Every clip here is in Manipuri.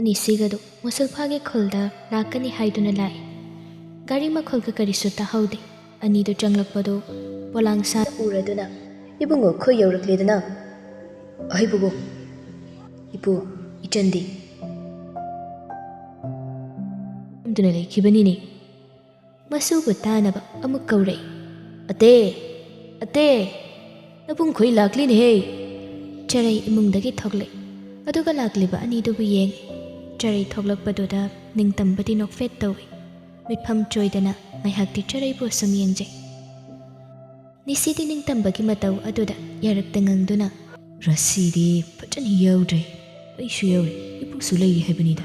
ꯅꯤꯁꯤꯒꯗꯨ ꯃꯨꯁꯜꯐꯥꯒꯤ ꯈꯨꯜꯗ ꯂꯥꯛꯀꯅꯤ ꯍꯥꯏꯗꯨꯅ ꯂꯥꯛꯏ꯫ ꯒꯥꯔꯤ ꯃꯈꯣꯜꯒ ꯀꯔꯤꯁꯨ ꯇꯥꯍꯧꯗꯦ꯫ ꯑꯅꯤꯗꯨ ꯆꯪꯂꯛꯄꯗꯨ ꯄꯣꯂꯥꯡꯁꯥ ꯎꯔꯗꯨꯅ "ꯏꯕꯨꯡꯉꯣ ꯈꯣꯏ ꯌꯧꯔꯛꯂꯦꯗꯅ." "ꯑꯍꯩꯕꯨꯕꯣ, ꯏꯄꯨ, ꯏꯆꯟꯗꯤ?" ꯌꯨꯝꯗꯨꯅ ꯂꯩꯈꯤꯕꯅꯤꯅꯦ꯫ ꯃꯁꯨꯕꯨ ꯇꯥꯅꯕ ꯑꯃꯨꯛ ꯀꯧꯔꯛꯏ꯫ "ꯑꯇꯦ, ꯑꯇꯦ, ꯅꯕꯨꯡ ꯈꯣꯏ ꯂꯥꯛꯂꯤꯅꯦꯍꯦ." ꯆꯔꯩ ꯏꯃꯨꯡꯗꯒꯤ ꯊꯣꯛꯂꯛꯏ꯫ ꯑꯗꯨꯒ ꯂꯥꯛꯂꯤꯕ ꯑꯅꯤꯗꯨꯕꯨ ꯌꯦꯡꯉꯤ꯫ ꯆꯔꯩ ꯊꯣꯛꯂꯛꯄꯗꯨꯗ ꯅꯤꯡꯇꯝꯕꯗꯤ ꯅꯣꯛꯐꯦꯠ ꯇꯧꯏ꯫ ꯃꯤꯠꯐꯝ ꯆꯣꯏꯗꯅ ꯉꯥꯏꯍꯥꯛꯇꯤ ꯆꯔꯩꯕꯨ ꯁꯨꯝ ꯌꯦꯡꯖꯩ꯫ ꯅꯤꯁꯤꯗꯤ ꯅꯤꯡꯇꯝꯕꯒꯤ ꯃꯇꯧ ꯑꯗꯨꯗ ꯌꯥꯔꯛꯇ ꯉꯪꯗꯨꯅ "ꯔꯁꯤꯗꯤ ꯐꯖꯅ ꯌꯥꯎꯗ꯭ꯔꯦ. ꯑꯩꯁꯨ ꯌꯥꯎꯔꯤ. ꯏꯄꯨꯁꯨ ꯂꯩꯔꯤ ꯍꯥꯏꯕꯅꯤꯗ."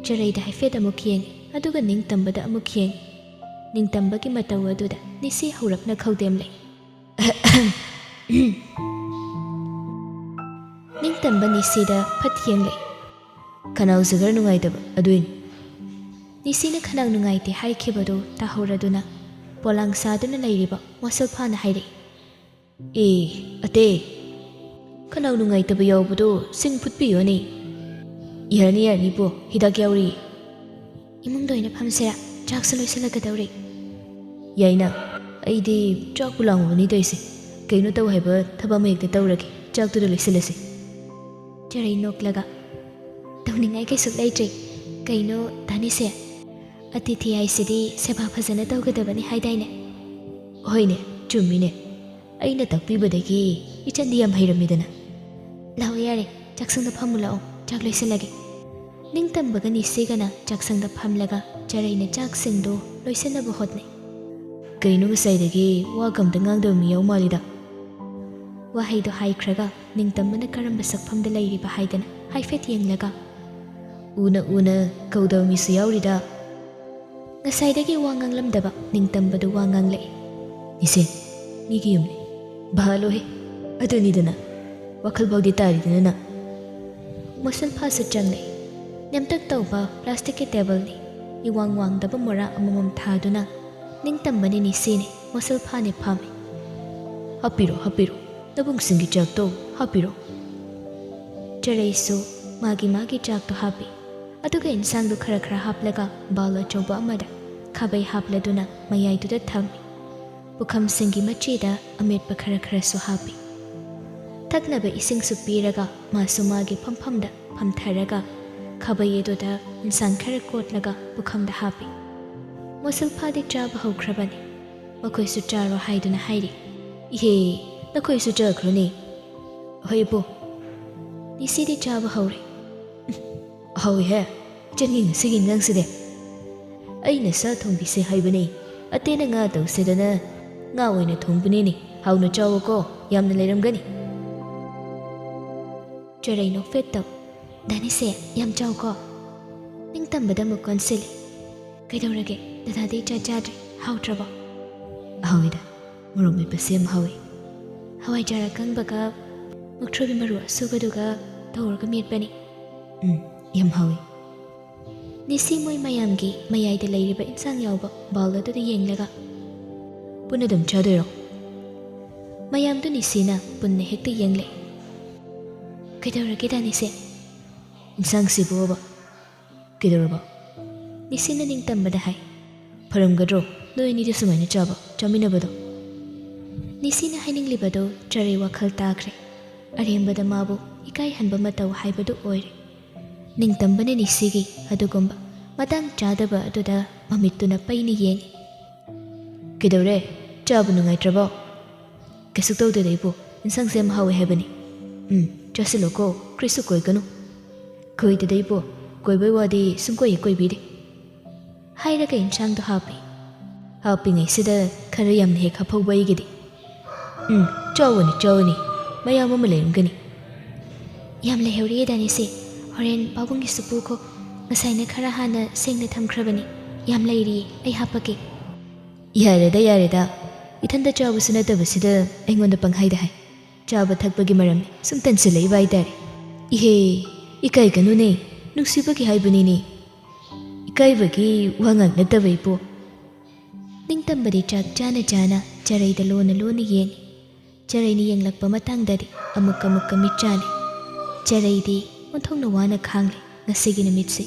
ꯆꯔꯩꯗ ꯍꯥꯏꯐꯦꯠ ꯑꯃꯨꯛ ꯌꯦꯡꯉꯤ꯫ ꯑꯗꯨꯒ ꯅꯤꯡꯇꯝꯕꯗ ꯑꯃꯨꯛ ꯌꯦꯡꯉꯤ꯫ ꯅꯤꯡꯇꯝꯕꯒꯤ ꯃꯇꯧ ꯑꯗꯨꯗ ꯅꯤꯁꯤ ꯍꯧꯔꯞꯅ ꯈꯧꯗꯦꯝ ꯂꯩ꯫ ꯅꯤꯡꯇꯝꯕ ꯅꯤꯁꯤꯗ ꯐꯠ ꯌꯦꯡꯂꯛꯏ꯫ "ꯈꯅꯥꯎꯁꯦ ꯈꯔ ꯅꯨꯡꯉꯥꯏꯇꯕ ꯑꯗꯨꯏꯅꯤ." ꯅꯤꯁꯤꯅ ꯈꯅꯥꯎ ꯅꯨꯡꯉꯥꯏꯇꯦ ꯍꯥꯏꯈꯤꯕꯗꯨ ꯇꯥꯍꯧꯔꯗꯨꯅ ꯄꯣꯂꯥꯡ ꯁꯥꯗꯨꯅ ꯂꯩꯔꯤꯕ ꯃꯣꯁꯜꯐꯥꯅ ꯍꯥꯏꯔꯛꯏ꯫ "ꯑꯦ ꯑꯇꯦ, ꯈꯅꯥꯎ ꯅꯨꯡꯉꯥꯏꯇꯕ ꯌꯥꯎꯕꯗꯣ ꯁꯤꯡ ꯐꯨꯠꯄꯤꯌꯣꯅꯦ." "ꯌꯥꯔꯅꯤ ꯌꯥꯔꯅꯤ ꯄꯣ, ꯍꯤꯗꯥꯛ ꯌꯥꯎꯔꯤ." "ꯏꯃꯨꯡꯗ ꯑꯣꯏꯅ ꯐꯝꯁꯤꯔꯥ? ꯆꯥꯛꯁꯨ ꯂꯣꯏꯁꯤꯜꯂꯛꯀꯗꯧꯔꯤ." "ꯌꯥꯏꯅ. ꯑꯩꯗꯤ ꯆꯥꯛꯄꯨ ꯂꯥꯝꯃꯕꯅꯤ ꯇꯧꯏꯁꯦ. ꯀꯩꯅꯣ ꯇꯧ ꯍꯥꯏꯕ ꯊꯕꯛ ꯑꯃ ꯍꯦꯛꯇ ꯇꯧꯔꯒꯦ. ꯆꯥꯛꯇꯨꯗ ꯂꯣꯏꯁꯤꯜꯂꯁꯤ." ꯆꯔꯩ ꯅꯣꯛꯂꯒ "ꯇꯧꯅꯤꯡꯉꯥꯏ ꯀꯩꯁꯨ ꯂꯩꯇ꯭ꯔꯤ. ꯀꯩꯅꯣ ꯗꯥꯅꯤꯁꯦ, ꯑꯇꯤꯊꯤ ꯍꯥꯏꯁꯤꯗꯤ ꯁꯦꯕꯥ ꯐꯖꯅ ꯇꯧꯒꯗꯕꯅꯤ ꯍꯥꯏꯗꯥꯏꯅꯦ?" "ꯍꯣꯏꯅꯦ, ꯆꯨꯝꯃꯤꯅꯦ. ꯑꯩꯅ ꯇꯥꯛꯄꯤꯕꯗꯒꯤ ꯏꯆꯟꯗꯤ ꯌꯥꯝ ꯍꯩꯔꯝꯃꯤꯗꯅ." "ꯂꯥꯛꯑꯣ ꯌꯥꯔꯦ, ꯆꯥꯛꯁꯪꯗ ꯐꯝꯃꯨ ꯂꯥꯛꯑꯣ, ꯆꯥꯛ ꯂꯣꯏꯁꯤꯜꯂꯒꯦ." ꯅꯤꯡꯇꯝꯕꯒ ꯅꯤꯁꯤꯒꯅ ꯆꯥꯛꯁꯪꯗ ꯐꯝꯂꯒ ꯆꯔꯩꯅ ꯆꯥꯛꯁꯤꯡꯗꯨ ꯂꯣꯏꯁꯤꯟꯅꯕ ꯍꯣꯠꯅꯩ꯫ "ꯀꯩꯅꯣ ꯉꯁꯥꯏꯗꯒꯤ ꯋꯥ ꯀꯝꯇ ꯉꯥꯡꯗꯕ ꯃꯤ ꯌꯥꯎ ꯃꯥꯜꯂꯤꯗ." ꯋꯥꯍꯩꯗꯣ ꯍꯥꯏꯈ꯭ꯔꯒ ꯅꯤꯡꯇꯝꯕꯅ ꯀꯔꯝꯕ ꯁꯛꯐꯝꯗ ꯂꯩꯔꯤꯕ ꯍꯥꯏꯗꯅ ꯍꯥꯏꯐꯦꯠ ꯌꯦꯡꯂꯒ "ꯎꯅ ꯎꯅ ꯀꯧꯗꯕ ꯃꯤꯁꯨ ꯌꯥꯎꯔꯤꯗ." ꯉꯁꯥꯏꯗꯒꯤ ꯋꯥ ꯉꯥꯡꯂꯝꯗꯕ ꯅꯤꯡꯇꯝꯕꯗꯨ ꯋꯥ ꯉꯥꯡꯂꯛꯏ꯫ "ꯅꯤꯁꯦ, ꯃꯤꯒꯤ ꯌꯨꯝꯅꯤ." "ꯚꯥꯂꯣꯍꯦ, ꯑꯗꯨꯅꯤꯗꯅ. ꯋꯥꯈꯜ ꯐꯥꯎꯗꯤ ꯇꯥꯔꯤꯗꯅ." ꯃꯣꯁꯜꯐꯥꯁꯨ ꯆꯪꯂꯛꯏ꯫ ꯅꯦꯝꯇꯛ ꯇꯧꯕ ꯄ꯭ꯂꯥꯁꯇꯤꯛꯀꯤ ꯇꯦꯕꯜꯅꯤ꯫ ꯏꯋꯥꯡ ꯋꯥꯡꯗꯕ ꯃꯣꯔꯥ ꯑꯃꯃꯝ ꯊꯥꯗꯨꯅ ꯅꯤꯡꯇꯝꯕꯅꯤ ꯅꯤꯁꯤꯅꯤ ꯃꯣꯁꯜꯐꯥꯅꯤ ꯐꯝꯃꯤ꯫ "ꯍꯥꯞꯄꯤꯔꯣ ꯍꯥꯞꯄꯤꯔꯣ, ꯅꯕꯨꯡꯁꯤꯡꯒꯤ ꯆꯥꯛꯇꯣ ꯍꯥꯞꯄꯤꯔꯣ." ꯆꯔꯩꯁꯨ ꯃꯥꯒꯤ ꯃꯥꯒꯤ ꯆꯥꯛꯇꯣ ꯍꯥꯞꯄꯤ꯫ ꯑꯗꯨꯒ ꯏꯟꯁꯥꯡꯗꯨ ꯈꯔ ꯈꯔ ꯍꯥꯞꯂꯒ ꯕꯥꯎꯜ ꯑꯆꯧꯕ ꯑꯃꯗ ꯈꯥꯕꯩ ꯍꯥꯞꯂꯗꯨꯅ ꯃꯌꯥꯏꯗꯨꯗ ꯊꯝꯃꯤ꯫ ꯄꯨꯈꯝꯁꯤꯡꯒꯤ ꯃꯆꯤꯗ ꯑꯃꯦꯠꯄ ꯈꯔ ꯈꯔꯁꯨ ꯍꯥꯞꯄꯤ꯫ ꯊꯛꯅꯕ ꯏꯁꯤꯡꯁꯨ ꯄꯤꯔꯒ ꯃꯥꯁꯨ ꯃꯥꯒꯤ ꯐꯝꯐꯝꯗ ꯐꯝꯊꯔꯒ ꯈꯥꯕꯩ ꯑꯗꯨꯗ ꯏꯟꯁꯥꯡ ꯈꯔ ꯀꯣꯠꯂꯒ ꯄꯨꯈꯝꯗ ꯍꯥꯞꯄꯤ꯫ ꯃꯣꯁꯜꯐꯥꯗꯤ ꯆꯥꯕ ꯍꯧꯈ꯭ꯔꯕꯅꯤ꯫ ꯃꯈꯣꯏꯁꯨ ꯆꯥꯔꯣ ꯍꯥꯏꯗꯨꯅ ꯍꯥꯏꯔꯤ꯫ "ꯏꯍꯦ, ꯅꯈꯣꯏꯁꯨ ꯆꯥꯈ꯭ꯔꯣꯅꯦ." "ꯍꯣꯏ ꯄꯣ." ꯅꯤꯁꯤꯗꯤ ꯆꯥꯕ ꯍꯧꯔꯦ꯫ "ꯍꯥꯎꯏꯍꯦ, ꯏꯆꯟꯒꯤ ꯉꯁꯤꯒꯤ ꯏꯟꯖꯥꯡꯁꯤꯗꯤ. ꯑꯩꯅ ꯁꯥ ꯊꯣꯡꯕꯤꯁꯦ ꯍꯥꯏꯕꯅꯦ. ꯑꯇꯦꯅ ꯉꯥ ꯇꯧꯁꯦꯗꯅ ꯉꯥ ꯑꯣꯏꯅ ꯊꯣꯡꯕꯅꯤꯅꯦ. ꯍꯥꯎꯅ ꯆꯥꯎꯋꯣꯀꯣ, ꯌꯥꯝꯅ ꯂꯩꯔꯝꯒꯅꯤ." ꯆꯔꯩ ꯅꯣꯛꯐꯦꯠ ꯇꯧ꯫ "ꯗꯥꯅꯤꯁꯦ, ꯌꯥꯝ ꯆꯥꯎꯀꯣ." ꯅꯤꯡꯇꯝꯕꯗ ꯑꯃꯨꯛ ꯀꯣꯟꯁꯤꯜꯂꯤ꯫ "ꯀꯩꯗꯧꯔꯒꯦ, ꯗꯗꯥꯗꯤ ꯏꯆꯥ ꯆꯥꯗ꯭ꯔꯤ. ꯍꯥꯎꯇ꯭ꯔꯕꯣ?" "ꯍꯥꯎꯏꯗ, ꯃꯣꯔꯣꯛ ꯃꯦꯠꯄꯁꯦ ꯌꯥꯝ ꯍꯥꯎꯏ." "ꯍꯋꯥꯏꯖꯥꯔ ꯑꯀꯪꯕꯒ ꯃꯨꯛꯊ꯭ꯔꯨꯕꯤ ꯃꯔꯨ ꯑꯁꯨꯕꯗꯨꯒ ꯇꯧꯔꯒ ꯃꯦꯠꯄꯅꯤ." "ꯌꯥꯝ ꯍꯥꯎꯏ." ꯅꯤꯁꯤ ꯃꯣꯏ ꯃꯌꯥꯝꯒꯤ ꯃꯌꯥꯏꯗ ꯂꯩꯔꯤꯕ ꯏꯟꯁꯥꯡ ꯌꯥꯎꯕ ꯕꯥꯎꯜ ꯑꯗꯨꯗ ꯌꯦꯡꯂꯒ "ꯄꯨꯟꯅ ꯑꯗꯨꯝ ꯆꯥꯗꯣꯏꯔꯣ?" ꯃꯌꯥꯝꯗꯨ ꯅꯤꯁꯤꯅ ꯄꯨꯟꯅ ꯍꯦꯛꯇ ꯌꯦꯡꯂꯛꯏ꯫ "ꯀꯩꯗꯧꯔꯒꯦ ꯗꯥꯅꯤꯁꯦ?" "ꯏꯟꯁꯥꯡꯁꯤꯕꯣꯕ." "ꯀꯩꯗꯧꯔꯕ?" ꯅꯤꯁꯤꯅ ꯅꯤꯡꯇꯝꯕꯗ ꯍꯥꯏ꯫ "ꯐꯔꯝꯒꯗ꯭ꯔꯣ ꯅꯣꯏ ꯑꯅꯤꯗꯤ ꯁꯨꯃꯥꯏꯅ ꯆꯥꯃꯤꯟꯅꯕꯗꯣ?" ꯅꯤꯁꯤꯅ ꯍꯥꯏꯅꯤꯡꯂꯤꯕꯗꯨ ꯆꯔꯩ ꯋꯥꯈꯜ ꯇꯥꯈ꯭ꯔꯦ꯫ ꯑꯔꯦꯝꯕꯗ ꯃꯥꯕꯨ ꯏꯀꯥꯏꯍꯟꯕ ꯃꯇꯧ ꯍꯥꯏꯕꯗꯨ ꯑꯣꯏꯔꯦ꯫ ꯅꯤꯡꯇꯝꯕꯅ ꯅꯤꯁꯤꯒꯤ ꯑꯗꯨꯒꯨꯝꯕ ꯃꯇꯥꯡ ꯆꯥꯗꯕ ꯑꯗꯨꯗ ꯃꯃꯤꯠꯇꯨꯅ ꯄꯩꯅ ꯌꯦꯡꯉꯤ꯫ "ꯀꯩꯗꯧꯔꯦ, ꯆꯥꯕ ꯅꯨꯡꯉꯥꯏꯇ꯭ꯔꯕꯣ?" "ꯀꯩꯁꯨ ꯇꯧꯗꯦꯗ ꯏꯄꯨ, ꯏꯟꯁꯥꯡꯁꯦ ꯌꯥꯝ ꯍꯥꯎꯋꯦ ꯍꯥꯏꯕꯅꯤ." "ꯆꯥꯁꯤꯜꯂꯣꯀꯣ, ꯀꯔꯤꯁꯨ ꯀꯣꯏꯒꯅꯨ." "ꯀꯣꯏꯗꯦꯗ ꯏꯄꯨ, ꯀꯣꯏꯕꯩ ꯋꯥꯗꯤ ꯁꯨꯡꯀꯣꯏ ꯍꯦꯛ ꯀꯣꯏꯕꯤꯗꯦ." ꯍꯥꯏꯔꯒ ꯏꯟꯁꯥꯡꯗꯣ ꯍꯥꯞꯄꯤ꯫ "ꯍꯥꯞꯄꯤꯉꯩꯁꯤꯗ ꯈꯔ ꯌꯥꯝꯅ ꯍꯦꯛ ꯍꯥꯞꯍꯧꯕ ꯑꯩꯒꯤꯗꯤ." ꯆꯥꯎꯋꯅꯤ ꯆꯥꯎꯋꯅꯤ, ꯃꯌꯥꯝ ꯑꯃ ꯂꯩꯔꯝꯒꯅꯤ." "ꯌꯥꯝ ꯂꯩꯍꯧꯔꯤꯌꯦ ꯗꯥꯅꯤꯁꯦ, ꯍꯣꯔꯦꯟ ꯄꯥꯕꯨꯡꯒꯤꯁꯨ ꯄꯨꯈꯣ. ꯉꯁꯥꯏꯅ ꯈꯔ ꯍꯥꯟꯅ ꯁꯦꯡꯅ ꯊꯝꯈ꯭ꯔꯕꯅꯤ. ꯌꯥꯝ ꯂꯩꯔꯤꯌꯦ, ꯑꯩ ꯍꯥꯞꯄꯒꯦ." "ꯌꯥꯔꯦꯗ ꯌꯥꯔꯦꯗ, ꯏꯊꯟꯇ ꯆꯥꯕꯁꯨ ꯅꯠꯇꯕꯁꯤꯗ ꯑꯩꯉꯣꯟꯗ ꯄꯪꯍꯥꯏꯗ ꯍꯥꯏ. ꯆꯥꯕ ꯊꯛꯄꯒꯤ ꯃꯔꯝꯅꯤ ꯁꯨꯝ ꯇꯟꯁꯤꯜꯂꯛꯏꯕ ꯍꯥꯏꯇꯥꯔꯦ." "ꯏꯍꯦ, ꯏꯀꯥꯏꯒꯅꯨꯅꯦ, ꯅꯨꯡꯁꯤꯕꯒꯤ ꯍꯥꯏꯕꯅꯤꯅꯦ. ꯏꯀꯥꯏꯕꯒꯤ ꯋꯥ ꯉꯥꯛ ꯅꯠꯇꯕ ꯏꯄꯨ." ꯅꯤꯡꯇꯝꯕꯗꯤ ꯆꯥꯛ ꯆꯥꯅ ꯆꯥꯅ ꯆꯔꯩꯗ ꯂꯣꯟꯅ ꯂꯣꯟꯅ ꯌꯦꯡꯉꯤ꯫ ꯆꯔꯩꯅ ꯌꯦꯡꯂꯛꯄ ꯃꯇꯥꯡꯗꯗꯤ ꯑꯃꯨꯛꯀ ꯃꯤꯠ ꯆꯥꯅꯩ꯫ ꯆꯔꯩꯗꯤ ꯑꯣꯟꯊꯣꯛꯅ ꯋꯥꯅ ꯈꯥꯡꯂꯦ ꯉꯁꯤꯒꯤ ꯅꯨꯃꯤꯠꯁꯤ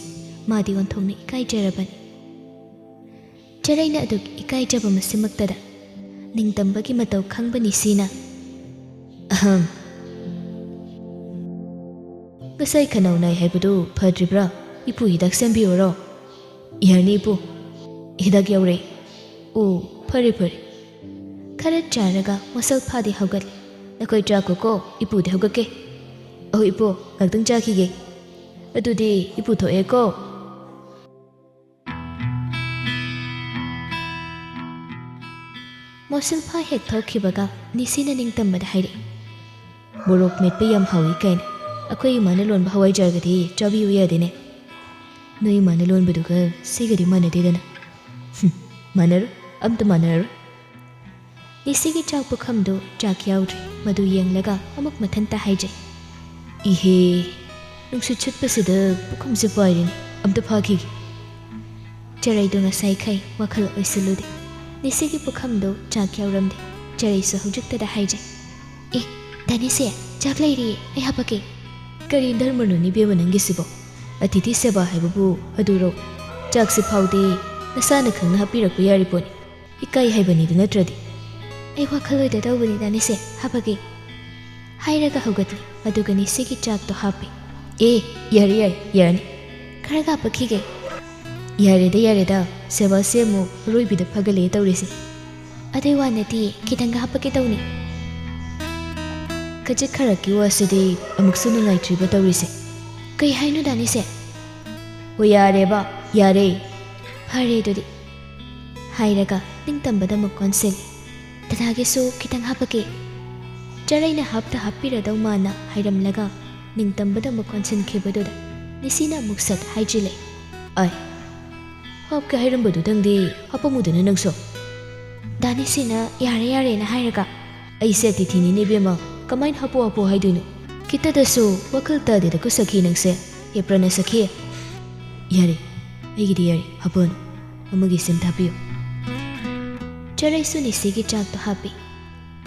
ꯃꯥꯗꯤ ꯑꯣꯟꯊꯣꯛꯅ ꯏꯀꯥꯏꯖꯔꯕꯅꯤ ꯆꯔꯩꯅ ꯑꯗꯨꯛ ꯏꯀꯥꯏꯖꯕ ꯃꯁꯤꯃꯛꯇꯗ ꯅꯤꯡꯇꯝꯕꯒꯤ ꯃꯇꯧ ꯈꯪꯕ ꯅꯤꯁꯤꯅ ꯑꯍꯝ ꯉꯁꯥꯏ ꯈꯅꯥꯎ ꯅꯥꯏ ꯍꯥꯏꯕꯗꯨ ꯐꯗ꯭ꯔꯤꯕ꯭ꯔꯥ ꯏꯄꯨ ꯍꯤꯗꯥꯛ ꯁꯦꯝꯕꯤꯌꯣꯔꯣ ꯌꯥꯔꯅꯤ ꯏꯄꯨ ꯍꯤꯗꯥꯛ ꯌꯧꯔꯦ ꯑꯣ ꯐꯔꯦ ꯐꯔꯦ ꯈꯔ ꯆꯥꯔꯒ ꯋꯥꯁꯜ ꯐꯥꯗꯤ ꯍꯧꯒꯠꯂꯦ ꯅꯈꯣꯏ ꯆꯥꯈꯣꯀꯣ ꯏꯄꯨꯗꯤ ꯍꯧꯒꯠꯀꯦ ꯑꯍꯣ ꯏꯄꯨ ꯉꯥꯛꯇꯪ ꯆꯥꯈꯤꯒꯦ ꯑꯗꯨꯗꯤ ꯏꯄꯨ ꯊꯣꯛꯑꯦꯀꯣ ꯃꯣꯁꯤꯜꯐꯥ ꯍꯦꯛ ꯊꯣꯛꯈꯤꯕꯒ ꯅꯤꯁꯤꯅ ꯅꯤꯡꯇꯝꯕꯗ ꯍꯥꯏꯔꯛꯏ ꯃꯣꯔꯣꯛ ꯃꯦꯠꯄ ꯌꯥꯝ ꯍꯥꯎꯏ ꯀꯥꯏꯅ ꯑꯩꯈꯣꯏ ꯏꯃꯥꯅ ꯂꯣꯟꯕ ꯍꯋꯥꯏꯖꯥꯔꯒꯗꯤ ꯆꯥꯕꯤꯌꯨ ꯌꯥꯗꯦꯅꯦ ꯅꯣꯏ ꯏꯃꯥꯅ ꯂꯣꯟꯕꯗꯨꯒ ꯁꯤꯒꯗꯤ ꯃꯥꯟꯅꯗꯦꯗꯅ ꯃꯥꯟꯅꯔꯣꯏ ꯑꯝꯇ ꯃꯥꯟꯅꯔꯔꯣꯏ ꯅꯤꯁꯤꯒꯤ ꯆꯥꯛ ꯄꯨꯈꯝꯗꯨ ꯆꯥꯛ ꯌꯥꯎꯗ꯭ꯔꯤ ꯃꯗꯨ ꯌꯦꯡꯂꯒ ꯑꯃꯨꯛ ꯃꯊꯟꯇ ꯍꯥꯏꯖꯩ ꯏꯍꯦ ꯅꯨꯡꯁꯤꯠ ꯁꯤꯠꯄꯁꯤꯗ ꯄꯨꯈꯝꯁꯦ ꯄꯥꯏꯔꯤꯅꯤ ꯑꯝꯇ ꯐꯥꯈꯤꯒꯦ ꯆꯔꯩꯗꯨ ꯉꯁꯥꯏꯈꯩ ꯋꯥꯈꯜ ꯑꯣꯏꯁꯤꯜꯂꯨꯗꯦ ꯅꯤꯁꯤꯒꯤ ꯄꯨꯈꯝꯗꯨ ꯆꯥꯛ ꯌꯥꯎꯔꯝꯗꯦ ꯆꯔꯩꯁꯨ ꯍꯧꯖꯤꯛꯇꯗ ꯍꯥꯏꯖꯩ ꯑꯦ ꯗꯥꯅꯤꯁꯦ ꯆꯥꯛ ꯂꯩꯔꯤꯌꯦ ꯑꯩ ꯍꯥꯞꯄꯛꯀꯦ ꯀꯔꯤ ꯙꯔꯃꯅꯣꯅꯤ ꯏꯕꯦꯝꯃ ꯅꯪꯒꯤꯁꯤꯕꯣ ꯑꯇꯤꯊꯤ ꯁꯦꯕꯥ ꯍꯥꯏꯕꯕꯨ ꯑꯗꯨꯔꯣ ꯆꯥꯛꯁꯤ ꯐꯥꯎꯗꯤ ꯅꯁꯥꯅ ꯈꯪꯅ ꯍꯥꯞꯄꯤꯔꯛꯄ ꯌꯥꯔꯤ ꯄꯣꯠꯅꯤ ꯏꯀꯥꯏ ꯍꯥꯏꯕꯅꯤꯗ ꯅꯠꯇ꯭ꯔꯗꯤ ꯑꯩ ꯋꯥꯈꯜ ꯑꯣꯏꯗ ꯇꯧꯕꯅꯤ ꯗꯥꯅꯤꯁꯦ ꯍꯥꯞꯄꯒꯦ ꯍꯥꯏꯔꯒ ꯍꯧꯒꯠꯂꯤ ꯑꯗꯨꯒ ꯅꯤꯁꯤꯒꯤ ꯆꯥꯛꯇꯣ ꯍꯥꯞꯄꯤ ꯑꯦ ꯌꯥꯔꯦ ꯌꯥꯔꯦ ꯌꯥꯔꯅꯤ ꯈꯔꯒ ꯍꯥꯞꯄꯛꯈꯤꯒꯦ ꯌꯥꯔꯦꯗ ꯁꯦꯕꯥꯁꯦ ꯑꯃꯨꯛ ꯑꯔꯣꯏꯕꯤꯗ ꯐꯒꯠꯂꯦ ꯇꯧꯔꯤꯁꯦ ꯑꯗꯨꯏ ꯋꯥ ꯅꯠꯇꯤꯌꯦ ꯈꯤꯇꯪꯒ ꯍꯥꯞꯄꯛꯀꯦ ꯇꯧꯅꯤ ꯈꯖꯤꯛ ꯈꯔꯛꯀꯤ ꯋꯥꯁꯤꯗꯤ ꯑꯃꯨꯛꯁꯨ ꯅꯨꯡꯉꯥꯏꯇ꯭ꯔꯤꯕ ꯇꯧꯔꯤꯁꯦ ꯀꯩ ꯍꯥꯏꯅꯣ ꯗꯥꯅꯤꯁꯦ ꯍꯣ ꯌꯥꯔꯦꯕ ꯌꯥꯔꯦ ꯐꯔꯦ ꯑꯗꯨꯗꯤ ꯍꯥꯏꯔꯒ ꯅꯤꯡꯇꯝꯕꯗ ꯑꯃꯨꯛ ꯀꯣꯟꯁꯤꯜꯂꯤ ꯗꯗꯥꯒꯤꯁꯨ ꯈꯤꯇꯪ ꯍꯥꯞꯄꯛꯀꯦ ꯆꯔꯩꯅ ꯍꯥꯞꯇ ꯍꯥꯞꯄꯤꯔꯗꯧ ꯃꯥꯅ ꯍꯥꯏꯔꯝꯂꯒ ꯅꯤꯡꯇꯝꯕꯗ ꯑꯃꯨꯛ ꯀꯣꯟꯁꯤꯟꯈꯤꯕꯗꯨꯗ ꯅꯤꯁꯤꯅ ꯑꯃꯨꯛ ꯁꯠ ꯍꯥꯏꯖꯤꯜꯂꯛꯏ ꯑꯥꯏ ꯍꯥꯞꯀꯦ ꯍꯥꯏꯔꯝꯕꯗꯨꯗꯪꯗꯤ ꯍꯥꯞꯄꯝꯃꯨꯗꯅ ꯅꯪꯁꯨ ꯗꯥꯅꯤꯁꯤꯅ ꯌꯥꯔꯦ ꯌꯥꯔꯦꯅ ꯍꯥꯏꯔꯒ ꯑꯩꯁꯦ ꯑꯇꯤꯊꯤꯅꯤꯅꯦ ꯏꯕꯦꯝꯃ ꯀꯃꯥꯏꯅ ꯍꯥꯞꯄꯣ ꯍꯥꯏꯗꯣꯏꯅꯣ ꯈꯤꯇꯗꯁꯨ ꯋꯥꯈꯜ ꯇꯥꯗꯦꯗꯀꯣ ꯁꯈꯤ ꯅꯪꯁꯦ ꯌꯦꯄ꯭ꯔꯅ ꯁꯈꯤ ꯌꯥꯔꯦ ꯑꯩꯒꯤꯗꯤ ꯌꯥꯔꯦ ꯍꯥꯞꯄꯅꯨ ꯑꯃꯒꯤ ꯁꯤꯝ ꯊꯥꯕꯤꯌꯨ ꯆꯔꯩꯁꯨ ꯅꯤꯁꯤꯒꯤ ꯆꯥꯛꯇꯣ ꯍꯥꯞꯄꯤ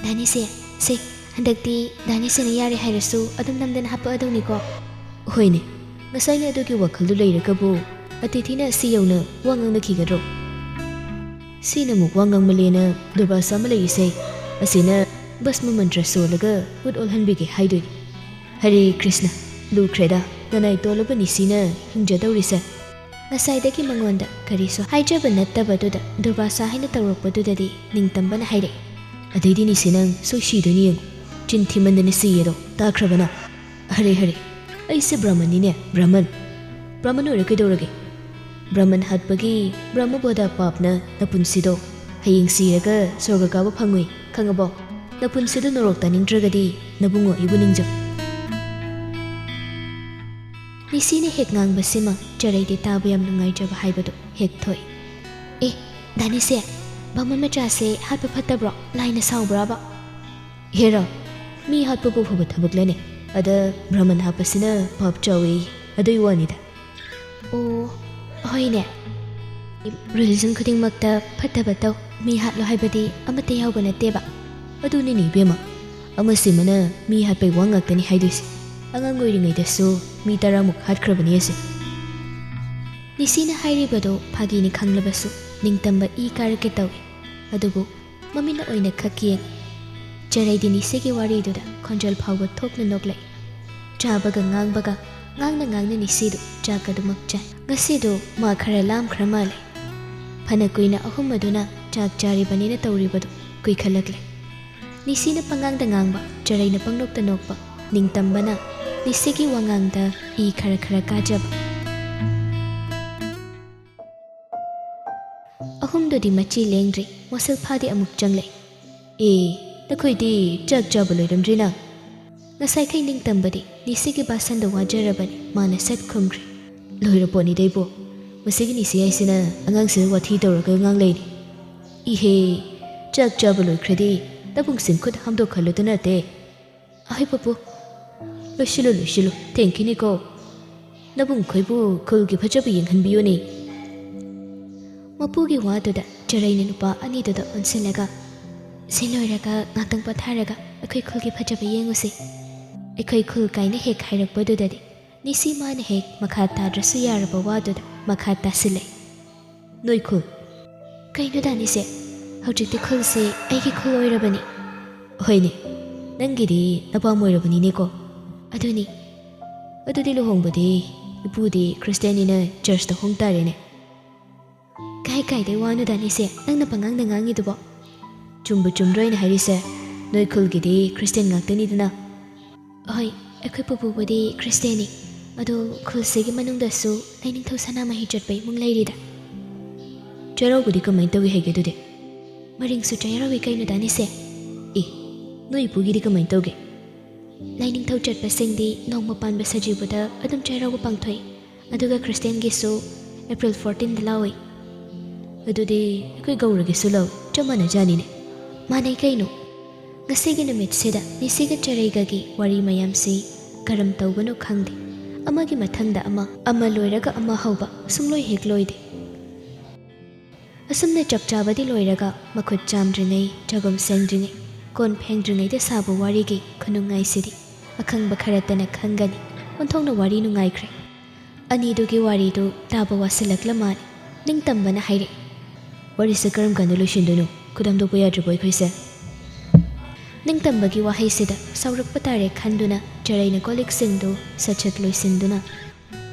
ꯗꯥꯅꯤꯁꯦ ꯁꯦ ꯍꯟꯗꯛꯇꯤ ꯗꯥꯅꯤꯁꯤꯅ ꯌꯥꯔꯦ ꯍꯥꯏꯔꯁꯨ ꯑꯗꯨꯝ ꯅꯝꯗꯅ ꯍꯥꯞꯄꯛꯑꯗꯧꯅꯤꯀꯣ ꯍꯣꯏꯅꯦ ꯉꯁꯥꯏꯅ ꯑꯗꯨꯒꯤ ꯋꯥꯈꯜꯗꯨ ꯂꯩꯔꯒꯕꯨ ꯑꯇꯤꯊꯤꯅ ꯑꯁꯤ ꯌꯧꯅ ꯋꯥ ꯉꯥꯡꯅꯈꯤꯒꯗ꯭ꯔꯣ ꯁꯤꯅ ꯑꯃꯨꯛ ꯋꯥ ꯉꯥꯡꯃꯜꯂꯦꯅ ꯗꯨꯔꯕꯥꯁꯥ ꯑꯃ ꯂꯩꯔꯤꯁꯦ ꯑꯁꯤꯅ ꯚꯁꯃ ꯃꯟꯇ꯭ꯔ ꯁꯣꯜꯂꯒ ꯎꯠ ꯑꯣꯜꯍꯟꯕꯤꯒꯦ ꯍꯥꯏꯗꯣꯏꯅꯤ ꯍꯔꯦ ꯀ꯭ꯔꯤꯁꯅ ꯂꯨꯈ꯭ꯔꯦꯗ ꯅꯅꯥꯏ ꯇꯣꯜꯂꯕ ꯅꯤꯁꯤꯅ ꯍꯤꯡꯖꯗꯧꯔꯤꯁꯦ ꯉꯁꯥꯏꯗꯒꯤ ꯃꯉꯣꯟꯗ ꯀꯔꯤꯁꯨ ꯍꯥꯏꯖꯕ ꯅꯠꯇꯕꯗꯨꯗ ꯗꯨꯔꯕꯥꯁꯥ ꯍꯥꯏꯅ ꯇꯧꯔꯛꯄꯗꯨꯗꯗꯤ ꯅꯤꯡꯇꯝꯕꯅ ꯍꯥꯏꯔꯛꯏ ꯑꯗꯩꯗꯤ ꯅꯤꯁꯤ ꯅꯪ ꯁꯣꯏ ꯁꯤꯗꯣꯏꯅꯤ ꯌꯦꯡꯉꯨ ꯆꯤꯟ ꯊꯤꯃꯟꯗꯅ ꯁꯤꯌꯦꯗꯣ ꯇꯥꯈ꯭ꯔꯕꯅ ꯍꯔꯦ ꯑꯩꯁꯦ ꯕ꯭ꯔꯥꯍꯃꯟꯅꯤꯅꯦ ꯕ꯭ꯔꯥꯍꯃꯟ ꯑꯣꯏꯔ ꯀꯩꯗꯧꯔꯒꯦ ꯕ꯭ꯔꯥꯍꯃꯟ ꯍꯥꯠꯄꯒꯤ ꯕ꯭ꯔꯍꯃꯕꯣꯙ ꯄꯥꯞꯅ ꯅꯄꯨꯟꯁꯤꯗꯣ ꯍꯌꯦꯡ ꯁꯤꯔꯒ ꯁꯣꯔꯒ ꯀꯥꯕ ꯐꯪꯉꯣꯏ ꯈꯪꯉꯕꯣ ꯅꯄꯨꯟꯁꯤꯗꯣ ꯅꯣꯔꯣꯛ ꯇꯥꯅꯤꯡꯗ꯭ꯔꯒꯗꯤ ꯅꯕꯨꯡꯉꯣ ꯑꯩꯕꯨ ꯅꯤꯡꯖꯧ ꯅꯤꯁꯤꯅ ꯍꯦꯛ ꯉꯥꯡꯕꯁꯤꯃ ꯆꯔꯩꯗꯤ ꯇꯥꯕ ꯌꯥꯝ ꯅꯨꯡꯉꯥꯏꯖꯕ ꯍꯥꯏꯕꯗꯨ ꯍꯦꯛ ꯊꯣꯛꯏ ꯑꯦ ꯗꯥꯅꯤꯁꯦ ꯕꯥꯃꯟ ꯃꯆꯥꯁꯦ ꯍꯥꯠꯄ ꯐꯠꯇꯕ꯭ꯔꯣ ꯂꯥꯏꯅ ꯁꯥꯎꯕ꯭ꯔꯕ ꯍꯦꯔꯣ ꯃꯤ ꯍꯥꯠꯄꯕꯨ ꯐꯕ ꯊꯕꯛꯂꯅꯦ ꯑꯗ ꯕ꯭ꯔꯥꯍꯃꯟ ꯍꯥꯠꯄꯁꯤꯅ ꯄꯥꯞ ꯆꯥꯎꯏ ꯑꯗꯨꯏ ꯋꯥꯅꯤꯗ ꯑꯣ ꯍꯣꯏꯅꯦ ꯔꯤꯂꯤꯖꯟ ꯈꯨꯗꯤꯡꯃꯛꯇ ꯐꯠꯇꯕ ꯇꯧ ꯃꯤ ꯍꯥꯠꯂꯣ ꯍꯥꯏꯕꯗꯤ ꯑꯃꯠꯇ ꯌꯥꯎꯕ ꯅꯠꯇꯦꯕ ꯑꯗꯨꯅꯤꯅꯦ ꯏꯕꯦꯝꯃ ꯑꯃꯁꯤꯃꯅ ꯃꯤ ꯍꯥꯠꯄꯩ ꯋꯥ ꯉꯥꯛꯇꯅꯤ ꯍꯥꯏꯗꯣꯏꯁꯦ ꯑꯉꯥꯡ ꯑꯣꯏꯔꯤꯉꯩꯗꯁꯨ ꯃꯤ 10 ꯍꯥꯠꯈ꯭ꯔꯕꯅꯤ ꯑꯁꯦ ꯅꯤꯁꯤꯅ ꯍꯥꯏꯔꯤꯕꯗꯣ ꯐꯥꯒꯤꯅꯤ ꯈꯪꯂꯕꯁꯨ ꯅꯤꯡꯇꯝꯕ ꯏ ꯀꯥꯔꯛꯀꯦ ꯇꯧꯏ ꯑꯗꯨꯕꯨ ꯃꯃꯤꯠꯅ ꯑꯣꯏꯅ ꯈꯛ ꯌꯦꯡ ꯆꯔꯩꯗꯤ ꯅꯤꯁꯤꯒꯤ ꯋꯥꯔꯤꯗꯨꯗ ꯈꯣꯟꯖꯦꯜ ꯐꯥꯎꯕ ꯊꯣꯛꯅ ꯅꯣꯛꯂꯛꯏ ꯆꯥꯕꯒ ꯉꯥꯡꯕꯒ ꯉꯥꯡꯅ ꯅꯤꯁꯤꯗꯨ ꯆꯥꯛ ꯑꯗꯨꯃꯛ ꯆꯥꯏ ꯉꯁꯤꯗꯣ ꯃꯥ ꯈꯔ ꯂꯥꯝꯈ꯭ꯔ ꯃꯥꯜꯂꯦ ꯐꯅ ꯀꯨꯏꯅ ꯑꯍꯨꯝ ꯑꯗꯨꯅ ꯆꯥꯛ ꯆꯥꯔꯤꯕꯅꯤꯅ ꯇꯧꯔꯤꯕꯗꯨ ꯀꯨꯏꯈꯠꯂꯛꯂꯦ ꯅꯤꯁꯤꯅ ꯄꯪꯉꯥꯡꯗ ꯉꯥꯡꯕ ꯆꯔꯩꯅ ꯄꯪꯅꯣꯛꯇ ꯅꯣꯛꯄ ꯅꯤꯡꯇꯝꯕꯅ ꯅꯤꯁꯤꯒꯤ ꯋꯥꯉꯥꯡꯗ ꯏ ꯈꯔ ꯀꯥꯖꯕ ꯑꯍꯨꯝꯗꯨꯗꯤ ꯃꯆꯤ ꯂꯦꯡꯗ꯭ꯔꯤ ꯃꯣꯁꯤꯜꯐꯥꯗꯤ ꯑꯃꯨꯛ ꯆꯪꯂꯛꯏ ꯑꯦ ꯅꯈꯣꯏꯗꯤ ꯆꯥꯛ ꯆꯥꯕ ꯂꯣꯏꯔꯝꯗ꯭ꯔꯤꯅ ꯉꯁꯥꯏꯈꯩ ꯅꯤꯡꯇꯝꯕꯗꯤ ꯅꯤꯁꯤꯒꯤ ꯕꯥꯁꯟꯗ ꯋꯥꯖꯔꯕꯅꯤ ꯃꯥꯅ ꯁꯠ ꯈꯨꯝꯈ꯭ꯔꯦ ꯂꯣꯏꯔꯄꯣꯠꯅꯤꯗ ꯏꯕꯣ ꯃꯁꯤꯒꯤ ꯅꯤꯁꯤ ꯍꯥꯏꯁꯤꯅ ꯑꯉꯥꯡꯁꯤꯗ ꯋꯥꯊꯤ ꯇꯧꯔꯒ ꯉꯥꯡꯂꯩꯅꯤ ꯏꯍꯦ ꯆꯥꯛ ꯆꯥꯕ ꯂꯣꯏꯈ꯭ꯔꯗꯤ ꯅꯕꯨꯡꯁꯤꯡ ꯈꯨꯠ ꯍꯥꯝꯗꯣꯛꯍꯜꯂꯨꯗ ꯅꯠꯇꯦ ꯑꯍꯣꯏ ꯄꯨꯄꯨ ꯂꯣꯏꯁꯤꯜꯂꯨ ꯊꯦꯡꯈꯤꯅꯤꯀꯣ ꯅꯕꯨꯡꯈꯣꯏꯕꯨ ꯈꯨꯜꯒꯤ ꯐꯖꯕ ꯌꯦꯡꯍꯟꯕꯤꯌꯨꯅꯦ ꯃꯄꯨꯒꯤ ꯋꯥꯗꯨꯗ ꯆꯔꯩꯅ ꯅꯨꯄꯥ ꯑꯅꯤꯗꯨꯗ ꯑꯣꯟꯁꯤꯜꯂꯒ ꯁꯤ ꯂꯣꯏꯔꯒ ꯉꯥꯛꯇꯪ ꯄꯣꯊꯥꯔꯒ ꯑꯩꯈꯣꯏ ꯈꯨꯜꯒꯤ ꯐꯖꯕ ꯌꯦꯡꯉꯨꯁꯤ ꯑꯩꯈꯣꯏ ꯈꯨꯜ ꯀꯥꯏꯅ ꯍꯦꯛ ꯍꯥꯏꯔꯛꯄꯗꯨꯗꯗꯤ ꯅꯤꯁꯤ ꯃꯥꯅ ꯍꯦꯛ ꯃꯈꯥ ꯇꯥꯗ꯭ꯔꯁꯨ ꯌꯥꯔꯕ ꯋꯥꯗꯨꯗ ꯃꯈꯥ ꯇꯥꯁꯤꯜꯂꯦ. ꯅꯣꯏ ꯈꯨꯜ? ꯀꯩꯅꯣ ꯗꯥꯅꯤꯁꯦ, ꯍꯧꯖꯤꯛꯇꯤ ꯈꯨꯜꯁꯦ ꯑꯩꯒꯤ ꯈꯨꯜ ꯑꯣꯏꯔꯕꯅꯤ. ꯍꯣꯏꯅꯦ, ꯅꯪꯒꯤꯗꯤ ꯅꯄꯥꯝ ꯑꯣꯏꯔꯕꯅꯤꯅꯦꯀꯣ. ꯑꯗꯨꯅꯤ. ꯑꯗꯨꯗꯤ ꯂꯨꯍꯣꯡꯕꯗꯤ ꯏꯄꯨꯗꯤ ꯈ꯭ꯔꯤꯁꯇ꯭ꯌꯥꯅꯤꯅ ꯆꯔꯆꯇ ꯍꯣꯡ ꯇꯥꯔꯦꯅꯦ. ꯀꯥꯏꯗꯩ ꯋꯥꯅꯣ ꯗꯥꯅꯤꯁꯦ, ꯅꯪꯅ ꯄꯉꯥꯡꯗ ꯉꯥꯡꯉꯤꯗꯨꯕꯣ? ꯆꯨꯝꯕꯨ ꯆꯨꯝꯗ꯭ꯔꯣ ꯑꯩꯅ ꯍꯥꯏꯔꯤꯁꯦ? ꯅꯣꯏ ꯈꯨꯜꯒꯤꯗꯤ ꯈ꯭ꯔꯤꯁꯇ꯭ꯌꯥꯟ ꯉꯥꯛꯇꯅꯤꯗꯅ. ꯍꯣꯏ, ꯑꯩꯈꯣꯏ ꯄꯨꯄꯨꯕꯨꯗꯤ ꯈ꯭ꯔꯤꯁꯇ꯭ꯌꯥꯅꯤ. ꯑꯗꯣ ꯈꯨꯜꯁꯤꯒꯤ ꯃꯅꯨꯡꯗꯁꯨ ꯂꯥꯏꯅꯤꯡꯊꯧ ꯁꯅꯥꯃꯍꯤ ꯆꯠꯄ ꯏꯃꯨꯡ ꯂꯩꯔꯤꯗ. ꯆꯩꯔꯥꯎꯕꯗꯤ ꯀꯃꯥꯏꯅ ꯇꯧꯏ ꯍꯥꯏꯒꯦ ꯑꯗꯨꯗꯤ? ꯃꯔꯤꯡꯁꯨ ꯆꯩꯔꯥꯎꯏ ꯀꯩꯅꯣ ꯗꯥꯅꯤꯁꯦ. ꯑꯦ, ꯅꯣꯏ ꯏꯄꯨꯒꯤꯗꯤ ꯀꯃꯥꯏꯅ ꯇꯧꯒꯦ? ꯂꯥꯏꯅꯤꯡꯊꯧ ꯆꯠꯄꯁꯤꯡꯗꯤ ꯅꯣꯡꯃ ꯄꯥꯟꯕ ꯁꯖꯤꯕꯨꯗ ꯑꯗꯨꯝ ꯆꯩꯔꯥꯎꯕ ꯄꯥꯡꯊꯣꯛꯏ. ꯑꯗꯨꯒ ꯈ꯭ꯔꯤꯁꯇ꯭ꯌꯥꯟꯒꯤꯁꯨ ꯑꯦꯄ꯭ꯔꯤꯜ 14ꯗ ꯂꯥꯎꯏ. ꯑꯗꯨꯗꯤ ꯑꯩꯈꯣꯏ ꯒꯧꯔꯒꯤꯁꯨ ꯂꯧ, ꯆꯞ ꯃꯥꯟꯅꯖꯥꯅꯤꯅꯦ. ꯃꯥꯟꯅꯩ ꯀꯩꯅꯣ. ꯉꯁꯤꯒꯤ ꯅꯨꯃꯤꯠꯁꯤꯗ ꯅꯤꯁꯤꯒ ꯆꯔꯩꯒꯒꯤ ꯋꯥꯔꯤ ꯃꯌꯥꯝꯁꯤ ꯀꯔꯝ ꯇꯧꯕꯅꯣ ꯈꯪꯗꯦ. ꯑꯃꯒꯤ ꯃꯊꯪꯗ ꯑꯃ ꯂꯣꯏꯔꯒ ꯑꯃ ꯍꯧꯕ ꯁꯨꯡꯂꯣꯏ ꯍꯦꯛ ꯂꯣꯏꯗꯦ. ꯑꯁꯨꯝꯅ ꯆꯞ ꯆꯥꯕꯗꯤ ꯂꯣꯏꯔꯒ ꯃꯈꯨꯠ ꯆꯥꯝꯗ꯭ꯔꯤꯉꯩ, ꯆꯒꯨꯝ ꯁꯦꯡꯗ꯭ꯔꯤꯉꯩ, ꯀꯣꯟ ꯐꯦꯡꯗ꯭ꯔꯤꯉꯩꯗ ꯁꯥꯕ ꯋꯥꯔꯤꯒꯤ ꯈꯨꯅꯨꯡꯉꯥꯏꯁꯤꯗꯤ ꯑꯈꯪꯕ ꯈꯔꯇꯅ ꯈꯪꯒꯅꯤ. ꯑꯣꯟꯊꯣꯛꯅ ꯋꯥꯔꯤ ꯅꯨꯡꯉꯥꯏꯈ꯭ꯔꯦ. ꯑꯅꯤꯗꯨꯒꯤ ꯋꯥꯔꯤꯗꯨ ꯇꯥꯕ ꯋꯥꯁꯤꯜꯂꯛꯂ ꯃꯥꯜꯂꯦ. ꯅꯤꯡꯇꯝꯕꯅ ꯍꯥꯏꯔꯛꯏ. ꯋꯥꯔꯤꯁꯦ ꯀꯔꯝ ꯀꯥꯟꯗ ꯂꯣꯏꯁꯤꯟꯗꯣꯏꯅꯣ? ꯈꯨꯗꯝꯗꯣꯛꯄ ꯌꯥꯗ꯭ꯔꯕꯣ ꯑꯩꯈꯣꯏꯁꯦ? ꯅꯤꯡꯇꯝꯕꯒꯤ ꯋꯥꯍꯩꯁꯤꯗ ꯁꯥꯎꯔꯛꯄ ꯇꯥꯔꯦ ꯈꯟꯗꯨꯅ ꯆꯔꯩꯅ ꯀꯣꯜꯂꯤꯛꯁꯤꯡꯗꯨ ꯁꯠ ꯂꯣꯏꯁꯤꯟꯗꯨꯅ,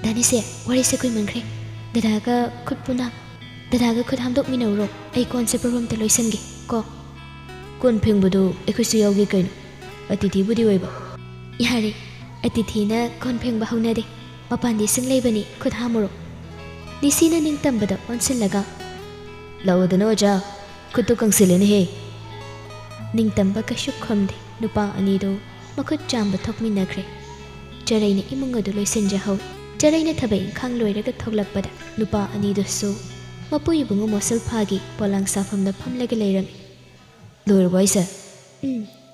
ꯗꯥꯅꯤꯁꯦ, ꯋꯥꯔꯤꯁꯦ ꯀꯨꯏꯃꯟꯈ꯭ರೆ. ꯗꯗꯥꯒ ꯈꯨꯠ ꯍꯥꯝꯗꯣꯛꯃꯤꯟꯅꯧꯔꯣ. ꯑꯩ ꯀꯣꯟꯁꯦ ꯄꯔꯣꯝꯇ ꯂꯣꯏꯁꯤꯟꯒꯦ ꯀꯣ. ꯀꯣꯟ ꯐꯦꯡꯕꯗꯨ ꯑꯩꯈꯣꯏꯁꯨ ꯌꯥꯎꯒꯦ ꯀꯩꯅꯣ. ꯑꯇꯤꯊꯤꯕꯨꯗꯤ ꯑꯣꯏꯕ. ꯌꯥꯔꯦ, ꯑꯇꯤꯊꯤꯅ ꯀꯣꯟ ꯐꯦꯡꯕ ꯍꯧꯅꯗꯦ. ꯃꯄꯥꯟꯗꯤ ꯏꯁꯤꯡ ꯂꯩꯕꯅꯤ, ꯈꯨꯠ ꯍꯥꯝꯃꯨꯔꯣ. ꯅꯤꯁꯤꯅ ꯅꯤꯡꯇꯝꯕꯗ ꯑꯣꯟꯁꯤꯜꯂꯒ, ꯂꯥꯛꯑꯣꯗꯅ ꯑꯣꯖꯥ, ꯈꯨꯠꯇꯨ ꯀꯪꯁꯤꯜꯂꯦꯅꯦꯍꯦ. ꯅꯤꯡꯇꯝꯕ ꯀꯩꯁꯨ ꯈꯨꯝꯗꯦ. ꯅꯨꯄꯥ ꯑꯅꯤꯗꯨ ꯃꯈꯨꯠ ꯆꯥꯝꯕ ꯊꯣꯛꯃꯤꯟꯅꯈ꯭ꯔꯦ. ꯆꯔꯩꯅ ꯏꯃꯨꯡ ꯑꯗꯨ ꯂꯣꯏꯁꯤꯟꯖꯍꯧꯏ. ꯆꯔꯩꯅ ꯊꯕꯛ ꯏꯪꯈꯥꯡ ꯂꯣꯏꯔꯒ ꯊꯣꯛꯂꯛꯄꯗ ꯅꯨꯄꯥ ꯑꯅꯤꯗꯨꯁꯨ ꯃꯄꯨ ꯏꯕꯨꯡꯉꯣ ꯃꯣꯁꯜꯐꯥꯒꯤ ꯄꯣꯂꯥꯡ ꯁꯥꯐꯝꯗ ꯐꯝꯂꯒ ꯂꯩꯔꯝꯃꯤ. ꯂꯣꯏꯔꯕꯣ ꯑꯩꯁꯦ?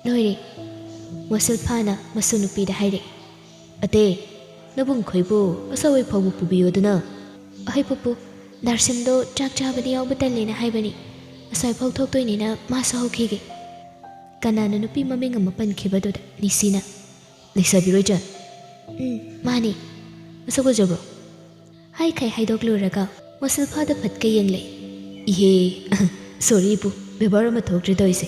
ꯂꯣꯏꯔꯦ. ꯃꯣꯁꯜꯐꯥꯅ ꯃꯁꯨ ꯅꯨꯄꯤꯗ ꯍꯥꯏꯔꯛꯏ. ꯑꯇꯦ, ꯅꯕꯨꯡ ꯈꯣꯏꯕꯨ ꯑꯁꯥꯋꯥꯏ ꯐꯥꯎꯕ ꯄꯨꯕꯤꯌꯣꯗꯅ. ꯑꯍꯣꯏ ꯄꯨꯄꯨ, ꯗꯥꯔꯁꯤꯝꯗꯣ ꯆꯥꯛ ꯆꯥꯕꯗꯤ ꯌꯥꯎꯕ ꯇꯜꯂꯦꯅ ꯍꯥꯏꯕꯅꯤ. ꯑꯁ꯭ꯋꯥꯏꯐꯥꯎ ꯊꯣꯛꯇꯣꯏꯅꯤꯅ ꯃꯥꯁꯨ ꯍꯧꯈꯤꯒꯦ. ꯀꯅꯥꯅ ꯅꯨꯄꯤ ꯃꯃꯤꯡ ꯑꯃ ꯄꯟꯈꯤꯕꯗꯨꯗ ꯅꯤꯁꯤꯅ, ꯂꯩꯁꯥꯕꯤꯔꯣꯏꯆꯥ? ꯃꯥꯅꯤ. ꯃꯁꯛ ꯐꯖꯕ꯭ꯔꯣ? ꯍꯥꯏꯈꯩ ꯍꯥꯏꯗꯣꯛꯂꯨꯔꯒ ꯃꯣꯁꯜꯐꯥꯗ ꯐꯠꯀ ꯌꯦꯡꯂꯛꯏ. ꯏꯍꯦ, ꯁꯣꯔꯤ ꯏꯄꯨ, ꯕꯦꯕꯥꯔ ꯑꯃ ꯊꯣꯛꯇ꯭ꯔꯦ ꯇꯧꯔꯤꯁꯦ.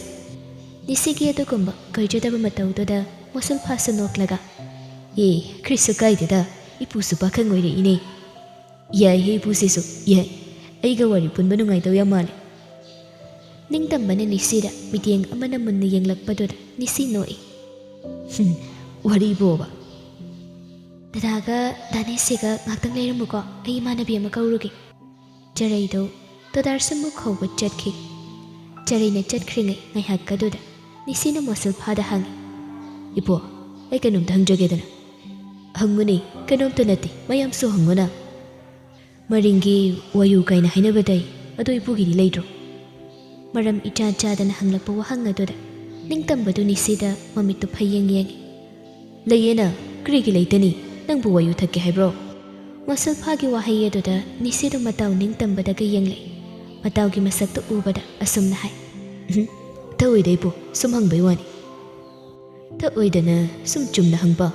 ꯅꯤꯁꯤꯒꯤ ꯑꯗꯨꯒꯨꯝꯕ ꯀꯣꯏꯖꯗꯕ ꯃꯇꯧꯗꯨꯗ ꯃꯣꯁꯜꯐꯥꯁꯨ ꯅꯣꯛꯂꯒ, ꯀ꯭ꯔꯤꯁꯨ ꯀꯥꯏꯗꯦꯗ, ꯏꯄꯨꯁꯨ ꯄꯥꯈꯪ ꯑꯣꯏꯔꯛꯏꯅꯦ. ꯌꯥꯏꯍꯦ ꯏꯄꯨꯁꯤꯁꯨ, ꯌꯥꯏ. ꯑꯩꯒ ꯋꯥꯔꯤ ꯄꯨꯟꯕ ꯅꯨꯡꯉꯥꯏꯗꯧ ꯌꯥꯝ ꯃꯥꯜꯂꯦ. ꯅꯤꯡꯇꯝꯕꯅ ꯅꯤꯁꯤꯗ ꯃꯤꯠꯌꯦꯡ ꯑꯃꯅ ꯃꯨꯟꯅ ꯌꯦꯡꯂꯛꯄꯗꯨꯗ ꯅꯤꯁꯤ ꯅꯣꯛꯏ. ꯋꯥꯔꯤꯕꯣꯕ? ꯗꯗꯥꯒ ꯗꯥꯅꯤꯁꯤꯒ ꯉꯥꯛꯇꯪ ꯂꯩꯔꯝꯃꯨꯀꯣ, ꯑꯩ ꯏꯃꯥꯟꯅꯕꯤ ꯑꯃ ꯀꯧꯔꯨꯒꯦ. ꯆꯔꯩꯗꯨ ꯇꯣꯗꯥꯔꯁꯝꯕꯨ ꯀꯧꯕ ꯆꯠꯈꯤ. ꯆꯔꯩꯅ ꯆꯠꯈ꯭ꯔꯤꯉꯩ ꯉꯥꯏꯍꯥꯛꯀꯗꯨꯗ ꯅꯤꯁꯤꯅ ꯃꯣꯁꯜꯐꯥꯗ ꯍꯪꯉꯤ. ꯏꯄꯨ, ꯑꯩ ꯀꯩꯅꯣꯝꯇ ꯍꯪꯖꯒꯦꯗꯅ. ꯍꯪꯉꯨꯅꯦ, ꯀꯩꯅꯣꯝꯇ ꯅꯠꯇꯦ, ꯃꯌꯥꯝꯁꯨ ꯍꯪꯉꯨꯅ. ꯃꯔꯤꯡꯒꯤ ꯋꯥꯌꯨ ꯀꯥꯏꯅ ꯍꯥꯏꯅꯕꯗꯩ ꯑꯗꯣ ꯏꯄꯨꯒꯤꯗꯤ ꯂꯩꯇ꯭ꯔꯣ? ꯃꯔꯝ ꯏꯆꯥ ꯆꯥꯗꯅ ꯍꯪꯂꯛꯄ ꯋꯥꯍꯪ ꯑꯗꯨꯗ ꯅꯤꯡꯇꯝꯕꯗꯨ ꯅꯤꯁꯤꯗ ꯃꯃꯤꯠꯇꯨ ꯐꯩꯌꯦꯡ ꯌꯦꯡꯉꯤ. ꯂꯩꯌꯦꯅ, ꯀꯔꯤꯒꯤ ꯂꯩꯇꯅꯤ? ꯅꯪꯕꯨ ꯋꯥꯌꯨ ꯊꯛꯀꯦ ꯍꯥꯏꯕ꯭ꯔꯣ? ꯃꯣꯁꯜꯐꯥꯒꯤ ꯋꯥꯍꯩ ꯑꯗꯨꯗ ꯅꯤꯁꯤꯗꯨ ꯃꯇꯥꯎ ꯅꯤꯡꯇꯝꯕꯗꯒ ꯌꯦꯡꯂꯛꯏ. ꯃꯇꯥꯎꯒꯤ ꯃꯁꯛꯇꯨ ꯎꯕꯗ ꯑꯁꯨꯝꯅ ꯍꯥꯏ. ꯊꯛꯑꯣꯏꯗ ꯏꯄꯨ, ꯁꯨꯝ ꯍꯪꯕꯩ ꯋꯥꯅꯤ. ꯊꯛꯑꯣꯏꯗꯅ ꯁꯨꯝ ꯆꯨꯝꯅ ꯍꯪꯕ.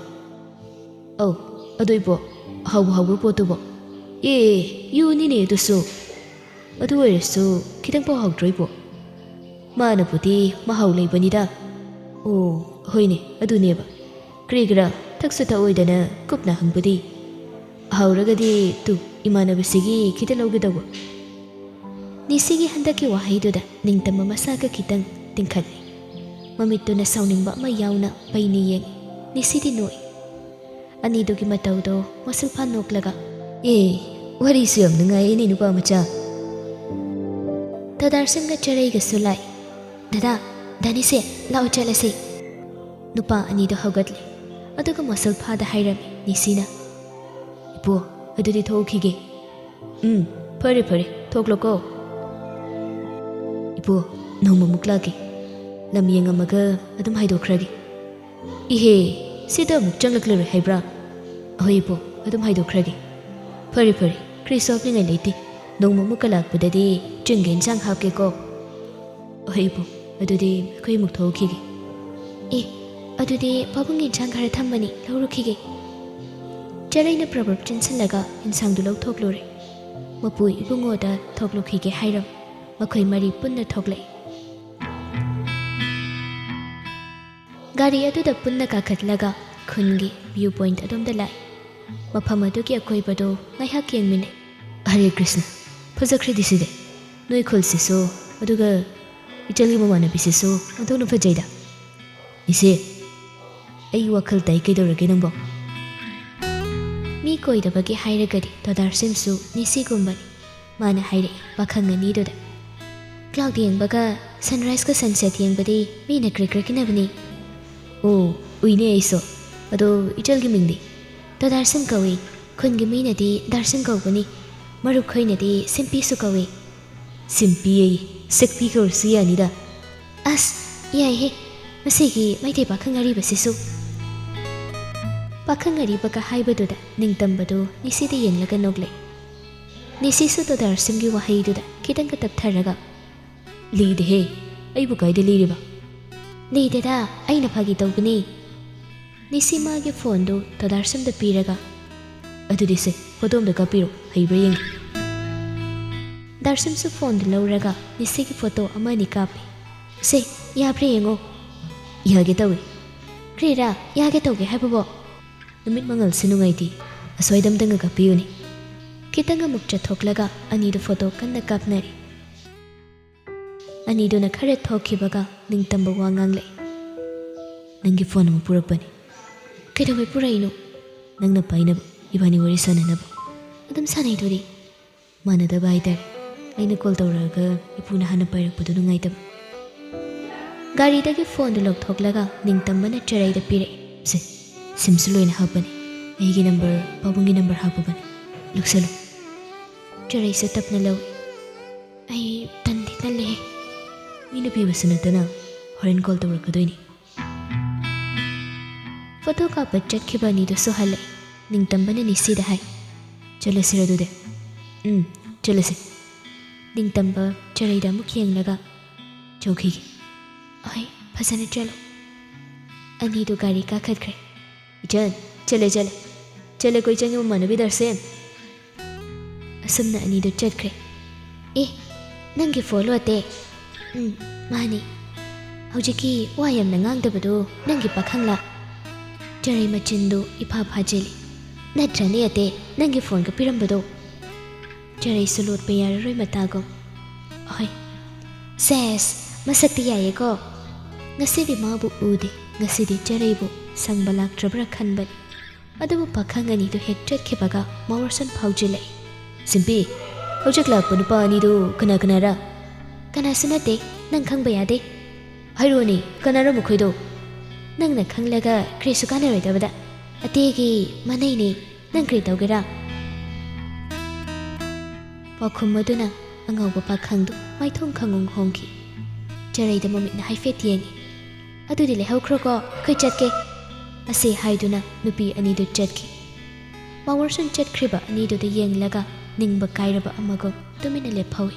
ꯑꯧ, ꯑꯗꯣ ꯏꯄꯨ, ꯍꯥꯎꯕ꯭ꯔꯣ ꯄꯣꯠꯇꯨꯕꯣ? ꯌꯨꯅꯤꯅꯦ ꯑꯗꯨꯁꯨ. ꯑꯗꯨ ꯑꯣꯏꯔꯁꯨ ꯈꯤꯇꯪ ꯄꯥꯎ ꯍꯥꯎꯗ꯭ꯔꯣ ꯏꯄꯨ? ꯃꯥꯅꯕꯨꯗꯤ ꯃꯍꯥꯎ ꯂꯩꯕꯅꯤꯗ. ꯑꯣ, ꯍꯣꯏꯅꯦ, ꯑꯗꯨꯅꯦꯕ. ꯀꯔꯤꯒꯤꯔꯥ ꯊꯛꯁꯨ ꯊꯛꯑꯣꯏꯗꯅ ꯀꯨꯞꯅ ꯍꯪꯕꯗꯤ? ꯍꯥꯎꯔꯒꯗꯤ ꯏꯃꯥꯟꯅꯕꯁꯤꯒꯤ ꯈꯤꯇ ꯂꯧꯒꯗꯧꯕ. ꯅꯤꯁꯤꯒꯤ ꯍꯟꯗꯛꯀꯤ ꯋꯥꯍꯩꯗꯨꯗ ꯅꯤꯡꯇꯝꯕ ꯃꯁꯥꯒ ꯈꯤꯇꯪ ꯇꯤꯡꯈꯠꯂꯤ. ꯃꯃꯤꯠꯇꯨꯅ ꯁꯥꯎꯅꯤꯡꯕ ꯑꯃ ꯌꯥꯎꯅ ꯄꯩꯅ ꯌꯦꯡꯉꯤ. ꯅꯤꯁꯤꯗꯤ ꯅꯣꯛꯏ. ꯑꯅꯤꯗꯨꯒꯤ ꯃꯇꯧꯗꯣ ꯃꯣꯁꯜꯐꯥ ꯅꯣꯛꯂꯒ, ꯋꯥꯔꯤꯁꯨ ꯌꯥꯝ ꯅꯨꯡꯉꯥꯏꯌꯦꯅꯦ ꯅꯨꯄꯥ ꯃꯆꯥ. ꯇꯣꯗꯥꯔꯁꯤꯝꯒ ꯆꯔꯩꯒꯁꯨ ꯂꯥꯛꯏ. ꯗꯗꯥ, ꯗꯥꯅꯤꯁꯦ, ꯂꯥꯛꯑꯣ ꯆꯠꯂꯁꯤ. ꯅꯨꯄꯥ ꯑꯅꯤꯗꯣ ꯍꯧꯒꯠꯂꯤ. ꯑꯗꯨꯒ ꯃꯣꯁꯜꯐꯥꯗ ꯍꯥꯏꯔꯝꯃꯤ ꯅꯤꯁꯤꯅ. ꯏꯄꯨ, ꯑꯗꯨꯗꯤ ꯊꯣꯛꯈꯤꯒꯦ. ꯐꯔꯦ, ꯊꯣꯛꯂꯣꯀꯣ. ꯏꯄꯨ, ꯅꯣꯡꯃꯃꯨꯛ ꯂꯥꯛꯀꯦ. ꯂꯝ ꯌꯦꯡꯉꯝꯃꯒ ꯑꯗꯨꯝ ꯍꯥꯏꯗꯣꯛꯈ꯭ꯔꯒꯦ. ꯏꯍꯦ, ꯁꯤꯗ ꯑꯃꯨꯛ ꯆꯪꯂꯛꯂꯔꯣꯏ ꯍꯥꯏꯕ꯭ꯔꯥ? ꯍꯣꯏ ꯏꯄꯨ, ꯑꯗꯨꯝ ꯍꯥꯏꯗꯣꯛꯈ꯭ꯔꯒꯦ. ꯐꯔꯦ, ꯀꯔꯤꯁꯨ ꯍꯥꯞꯅꯤꯡꯉꯥꯏ ꯂꯩꯇꯦ. ꯅꯣꯡꯃꯃꯨꯛꯀ ꯂꯥꯛꯄꯗꯗꯤ ꯆꯤꯡꯒꯤ ꯏꯟꯁꯥꯡ ꯍꯥꯞꯀꯦꯀꯣ. ꯍꯣꯏ ꯏꯄꯨ, ꯑꯗꯨꯗꯤ ꯑꯩꯈꯣꯏ ꯑꯃꯨꯛ ꯊꯣꯛꯈꯤꯒꯦ. ꯑꯗꯨꯗꯤ ꯄꯥꯕꯨꯡꯒꯤ ꯏꯟꯁꯥꯡ ꯈꯔ ꯊꯝꯕꯅꯤ ꯂꯧꯔꯨꯈꯤꯒꯦ ꯆꯔꯩꯅ ꯄ꯭ꯔꯕꯔ ꯆꯤꯟꯁꯤꯜꯂꯒ ꯏꯟꯁꯥꯡꯗꯨ ꯂꯧꯊꯣꯛꯂꯨꯔꯦ ꯃꯄꯨ ꯏꯕꯨꯡꯉꯣꯗ ꯊꯣꯛꯂꯨꯈꯤꯒꯦ ꯍꯥꯏꯔꯝ ꯃꯈꯣꯏ ꯃꯔꯤ ꯄꯨꯟꯅ ꯊꯣꯛꯂꯛꯏ ꯒꯥꯔꯤ ꯑꯗꯨꯗ ꯄꯨꯟꯅ ꯀꯥꯈꯠꯂꯒ ꯈꯨꯟꯒꯤ ꯚ꯭ꯌꯨ ꯄꯣꯏꯟꯠ ꯑꯗꯣꯝꯗ ꯂꯥꯛꯏ ꯃꯐꯝ ꯑꯗꯨꯒꯤ ꯑꯀꯣꯏꯕꯗꯨ ꯉꯥꯏꯍꯥꯛ ꯌꯦꯡꯃꯤꯟꯅꯩ ꯍꯔꯦ ꯀ꯭ꯔꯤꯁꯅ ꯐꯖꯈ꯭ꯔꯦꯗꯤ ꯁꯤꯗꯤ ꯅꯣꯏ ꯈꯨꯜꯁꯤꯁꯨ ꯑꯗꯨꯒ ꯏꯆꯜꯒꯤ ꯃꯃꯥꯟꯅꯕꯤꯁꯤꯁꯨ ꯑꯣꯟꯊꯣꯛꯅ ꯐꯖꯩꯗ ꯏꯆꯦ ꯑꯩ ꯋꯥꯈꯜ ꯇꯥꯏ ꯀꯩꯗꯧꯔꯒꯦ ꯅꯪꯕꯣ ꯃꯤ ꯀꯣꯏꯗꯕꯒꯤ ꯍꯥꯏꯔꯒꯗꯤ ꯗꯣꯗꯥꯔꯁꯤꯝꯁꯨ ꯅꯤꯁꯤꯒꯨꯝꯕꯅꯤ ꯃꯥꯅ ꯍꯥꯏꯔꯛꯏ ꯄꯥꯈꯪ ꯑꯅꯤꯗꯨꯗ ꯀ꯭ꯂꯥꯎꯗ ꯌꯦꯡꯕꯒ ꯁꯟꯔꯥꯏꯁꯀ ꯁꯟꯁꯦꯠ ꯌꯦꯡꯕꯗꯤ ꯃꯤꯅ ꯀ꯭ꯔꯤꯛ ꯀꯤꯅꯕꯅꯤ ꯑꯣ ꯎꯏꯅꯦ ꯑꯩꯁꯨ ꯑꯗꯣ ꯏꯆꯜꯒꯤ ꯃꯤꯡꯗꯤ ꯗꯣꯗꯥꯔꯁꯤꯝ ꯀꯧꯏ ꯈꯨꯟꯒꯤ ꯃꯤꯅꯗꯤ ꯗꯥꯔꯁꯤꯝ ꯀꯧꯕꯅꯤ ꯃꯔꯨꯞ ꯈꯣꯏꯅꯗꯤ ꯁꯤꯝꯄꯤꯁꯨ ꯀꯧꯏ ꯁꯤꯝꯄꯤ ꯑꯩ ꯁꯦꯛꯄꯤ ꯀꯧꯔꯁꯨ ꯌꯥꯅꯤꯗ ꯑꯁ ꯌꯥꯏꯍꯦ ꯃꯁꯤꯒꯤ ꯃꯩꯇꯩ ꯄꯥꯈꯪ ꯑꯔꯤꯕꯁꯤꯁꯨ ꯄꯥꯈꯪ ꯑꯔꯤꯕꯒ ꯍꯥꯏꯕꯗꯨꯗ ꯅꯤꯡꯇꯝꯕꯗꯨ ꯅꯤꯁꯤꯗ ꯌꯦꯡꯂꯒ ꯅꯣꯛꯂꯛꯏ ꯅꯤꯁꯤꯁꯨ ꯗꯣꯗꯥꯔꯁꯤꯝꯒꯤ ꯋꯥꯍꯩꯗꯨꯗ ꯈꯤꯇꯪꯒ ꯇꯞꯊꯔꯒ ꯂꯤꯗꯦꯍꯦ ꯑꯩꯕꯨ ꯀꯥꯏꯗ ꯂꯤꯔꯤꯕ ꯂꯤꯗꯦꯗ ꯑꯩꯅ ꯐꯥꯒꯤ ꯇꯧꯕꯅꯤ ꯅꯤꯁꯤ ꯃꯥꯒꯤ ꯐꯣꯟꯗꯨ ꯗꯣꯗꯥꯔꯁꯤꯝꯗ ꯄꯤꯔꯒ ꯑꯗꯨꯗꯤ ꯁꯦ ꯐꯣꯇꯣ ꯑꯝꯇ ꯀꯥꯞꯄꯤꯔꯣ ꯍꯩꯕ꯭ꯔꯥ ꯌꯦꯡꯒꯦ ꯗꯥꯔꯁꯤꯝꯁꯨ ꯐꯣꯟꯗꯨ ꯂꯧꯔꯒ ꯅꯤꯁꯤꯒꯤ ꯐꯣꯇꯣ ꯑꯃ ꯑꯅꯤ ꯀꯥꯞꯄꯤ ꯁꯦ ꯌꯥꯕ꯭ꯔꯥ ꯌꯦꯡꯉꯣ ꯌꯥꯒꯦ ꯇꯧꯏ ꯀ꯭ꯔꯤꯔꯥ ꯌꯥꯒꯦ ꯇꯧꯒꯦ ꯍꯥꯏꯕꯕꯣ ꯅꯨꯃꯤꯠ ꯃꯉꯜꯁꯤ ꯅꯨꯡꯉꯥꯏꯇꯦ ꯑꯁ꯭ꯋꯥꯏꯗ ꯑꯝꯇꯪꯒ ꯀꯥꯞꯄꯤꯌꯨꯅꯦ ꯈꯤꯇꯪ ꯑꯃꯨꯛ ꯆꯠꯊꯣꯛꯂꯒ ꯑꯅꯤꯗꯨ ꯐꯣꯇꯣ ꯀꯟꯅ ꯀꯥꯞꯅꯔꯤ ꯑꯅꯤꯗꯨꯅ ꯈꯔ ꯊꯣꯛꯈꯤꯕꯒ ꯅꯤꯡꯇꯝꯕ ꯋꯥ ꯉꯥꯡꯂꯛꯏ ꯅꯪꯒꯤ ꯐꯣꯟ ꯑꯃ ꯄꯨꯔꯛꯄꯅꯤ ꯀꯩꯗꯧꯕꯩ ꯄꯨꯔꯛꯏꯅꯣ ꯅꯪꯅ ꯄꯥꯏꯅꯕ ꯏꯕꯥꯅꯤ ꯋꯥꯔꯤ ꯁꯥꯟꯅꯅꯕ ꯑꯗꯨꯝ ꯁꯥꯟꯅꯩꯗꯨꯗꯤ ꯃꯥꯟꯅꯗꯕ ꯍꯥꯏꯇꯥꯔꯦ ꯑꯩꯅ ꯀꯣꯜ ꯇꯧꯔꯛꯑꯒ ꯏꯄꯨꯅ ꯍꯥꯟꯅ ꯄꯥꯏꯔꯛꯄꯗꯣ ꯅꯨꯡꯉꯥꯏꯇꯕ ꯒꯥꯔꯤꯗꯒꯤ ꯐꯣꯟꯗꯨ ꯂꯧꯊꯣꯛꯂꯒ ꯅꯤꯡꯇꯝꯕꯅ ꯆꯔꯩꯗ ꯄꯤꯔꯛꯏ ꯁꯦ ꯁꯤꯝꯁꯨ ꯂꯣꯏꯅ ꯍꯥꯞꯄꯅꯤ ꯑꯩꯒꯤ ꯅꯝꯕꯔ ꯄꯥꯕꯨꯡꯒꯤ ꯅꯝꯕꯔ ꯍꯥꯞꯄꯕꯅꯤ ꯂꯧꯁꯜꯂꯨ ꯆꯔꯩꯁꯨ ꯇꯞꯅ ꯂꯧꯏ ꯑꯩ ꯇꯟꯗꯤ ꯇꯜꯂꯦꯍꯦ ꯃꯤꯅ ꯄꯤꯕꯁꯨ ꯅꯠꯇꯅ ꯍꯣꯔꯦꯟ ꯀꯣꯜ ꯇꯧꯔꯛꯀꯗꯣꯏꯅꯤ ꯐꯣꯇꯣ ꯀꯥꯞꯄ ꯆꯠꯈꯤꯕ ꯑꯅꯤꯗꯨꯁꯨ ꯍꯜꯂꯛꯏ ꯅꯤꯡꯇꯝꯕꯅ ꯅꯤꯁꯤꯗ ꯍꯥꯏ ꯆꯠꯂꯁꯤꯔ ꯑꯗꯨꯗꯤ ꯆꯠꯂꯁꯤ ꯅꯤꯡꯇꯝꯕ ꯆꯔꯩꯗ ꯑꯃꯨꯛ ꯌꯦꯡꯂꯒ ꯆꯧꯈꯤꯒꯦ ꯍꯣꯏ ꯐꯖꯅ ꯆꯠꯂꯣ ꯑꯅꯤꯗꯨ ꯒꯥꯔꯤ ꯀꯥꯈꯠꯈ꯭ꯔꯦ ꯏꯆꯟ ꯆꯠꯂꯦ ꯀꯣ ꯏꯆꯟꯒꯤ ꯃꯃꯥꯟꯅꯕꯤ ꯗꯥꯔꯁꯤꯝ ꯑꯁꯨꯝꯅ ꯑꯅꯤꯗꯨ ꯆꯠꯈ꯭ꯔꯦ ꯑꯦ ꯅꯪꯒꯤ ꯐꯣꯟ ꯂꯣꯠꯇꯦ ꯃꯥꯅꯤ ꯍꯧꯖꯤꯛꯀꯤ ꯋꯥ ꯌꯥꯝꯅ ꯉꯥꯡꯗꯕꯗꯣ ꯅꯪꯒꯤ ꯄꯥꯈꯪꯂꯥ ꯆꯔꯩ ꯃꯆꯤꯟꯗꯨ ꯏꯐꯥ ꯐꯥꯖꯤꯜꯂꯤ ꯅꯠꯇ꯭ꯔꯅꯦ ꯑꯇꯦ ꯅꯪꯒꯤ ꯐꯣꯟꯒ ꯄꯤꯔꯝꯕꯗꯣ ꯆꯔꯩꯁꯨ ꯂꯣꯠꯄ ꯌꯥꯔꯔꯣꯏ ꯃꯇꯥꯒꯨꯝ ꯍꯣꯏ ꯁꯦꯁ ꯃꯁꯛꯇꯤ ꯌꯥꯏꯌꯦꯀꯣ ꯉꯁꯤꯗꯤ ꯃꯥꯕꯨ ꯎꯗꯦ ꯉꯁꯤꯗꯤ ꯆꯔꯩꯕꯨ ꯁꯪꯕ ꯂꯥꯛꯇ꯭ꯔꯕ꯭ꯔꯥ ꯈꯟꯕꯅꯤ ꯑꯗꯨꯕꯨ ꯄꯥꯈꯪ ꯑꯅꯤꯗꯨ ꯍꯦꯛ ꯆꯠꯈꯤꯕꯒ ꯃꯋꯥꯔꯁꯟ ꯐꯥꯎꯖꯤꯜꯂꯛꯏ ꯁꯤꯝꯄꯤ ꯍꯧꯖꯤꯛ ꯂꯥꯛꯄ ꯅꯨꯄꯥ ꯑꯅꯤꯗꯨ ꯀꯅꯥꯔꯥ ꯀꯅꯥꯁꯨ ꯅꯠꯇꯦ ꯅꯪ ꯈꯪꯕ ꯌꯥꯗꯦ ꯍꯥꯏꯔꯣꯅꯦ ꯀꯅꯥꯔ ꯃꯈꯣꯏꯗꯣ ꯅꯪꯅ ꯈꯪꯂꯒ ꯀꯔꯤꯁꯨ ꯀꯥꯟꯅꯔꯣꯏꯗꯕꯗ ꯑꯇꯦꯒꯤ ꯃꯅꯩꯅꯦ ꯅꯪ ꯀꯔꯤ ꯇꯧꯒꯦꯔꯥ ꯄꯥꯎꯈꯨꯝ ꯑꯗꯨꯅ ꯑꯉꯧꯕ ꯄꯥꯈꯪꯗꯨ ꯃꯥꯏꯊꯣꯡ ꯈꯪꯉꯣꯡ ꯍꯣꯡꯈꯤ ꯆꯔꯩꯗ ꯃꯃꯤꯠꯅ ꯍꯥꯏꯐꯦꯠ ꯌꯦꯡꯉꯤ ꯑꯗꯨꯗꯤ ꯂꯩꯍꯧꯈ꯭ꯔꯣꯀꯣ ꯑꯩꯈꯣꯏ ꯆꯠꯀꯦ ꯑꯁꯤ ꯍꯥꯏꯗꯨꯅ ꯅꯨꯄꯤ ꯑꯅꯤꯗꯨ ꯆꯠꯈꯤ ꯃꯋꯥꯔꯁꯟ ꯆꯠꯈ꯭ꯔꯤꯕ ꯑꯅꯤꯗꯨꯗ ꯌꯦꯡꯂꯒ ꯅꯤꯡꯕ ꯀꯥꯏꯔꯕ ꯑꯃꯒꯨꯝ ꯇꯨꯃꯤꯟꯅ ꯂꯦꯞꯍꯧꯏ